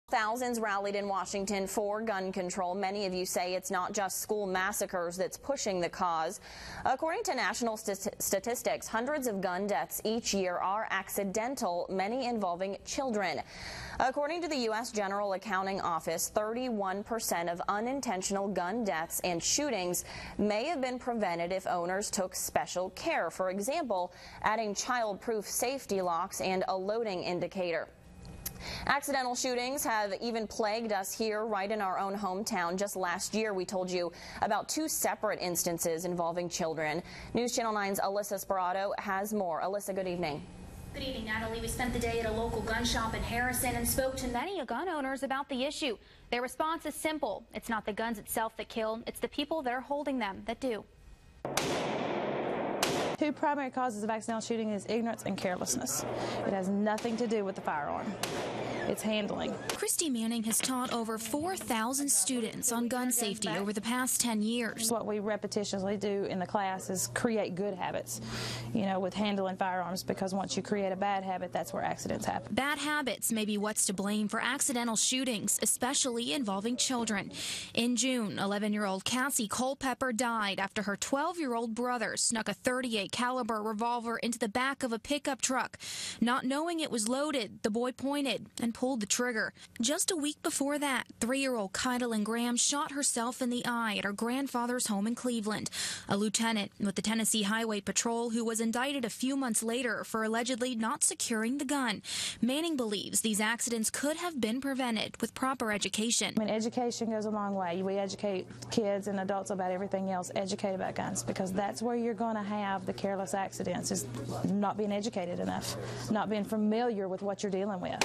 Thousands rallied in Washington for gun control. Many of you say it's not just school massacres that's pushing the cause. According to national statistics, hundreds of gun deaths each year are accidental, many involving children. According to the U.S. General Accounting Office, 31% of unintentional gun deaths and shootings may have been prevented if owners took special care. For example, adding child-proof safety locks and a loading indicator. Accidental shootings have even plagued us here right in our own hometown. Just last year, we told you about 2 separate instances involving children. News Channel 9's Alyssa Spirato has more. Alyssa, good evening. Good evening, Natalie. We spent the day at a local gun shop in Harrison and spoke to many gun owners about the issue. Their response is simple. It's not the guns itself that kill, it's the people that are holding them that do. 2 primary causes of accidental shooting is ignorance and carelessness. It has nothing to do with the firearm. It's handling. Kristi Manning has taught over 4,000 students on gun safety over the past 10 years. What we repetitiously do in the class is create good habits, with handling firearms, because once you create a bad habit, that's where accidents happen. Bad habits may be what's to blame for accidental shootings, especially involving children. In June, 11-year-old Cassie Culpepper died after her 12-year-old brother snuck a .38 caliber revolver into the back of a pickup truck. Not knowing it was loaded, the boy pointed and pulled the trigger. Just a week before that, 3-year-old Kydalynn Graham shot herself in the eye at her grandfather's home in Cleveland. A lieutenant with the Tennessee Highway Patrol who was indicted a few months later for allegedly not securing the gun. Manning believes these accidents could have been prevented with proper education. Education goes a long way. We educate kids and adults about everything else. Educate about guns, because that's where you're going to have the careless accidents, is not being educated enough, not being familiar with what you're dealing with.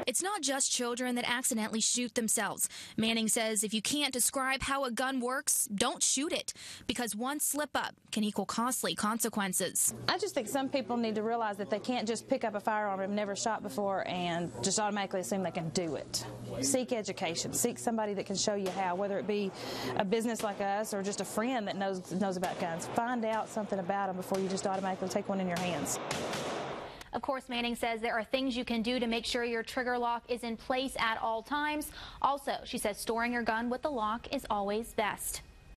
It's not just children that accidentally shoot themselves. Manning says if you can't describe how a gun works, don't shoot it, because one slip-up can equal costly consequences. I just think some people need to realize that they can't just pick up a firearm they've never shot before and just automatically assume they can do it. Seek education. Seek somebody that can show you how, whether it be a business like us or just a friend that knows about guns. Find out something about them before you just automatically take one in your hands. Of course, Manning says there are things you can do to make sure your trigger lock is in place at all times. Also, she says storing your gun with the lock is always best.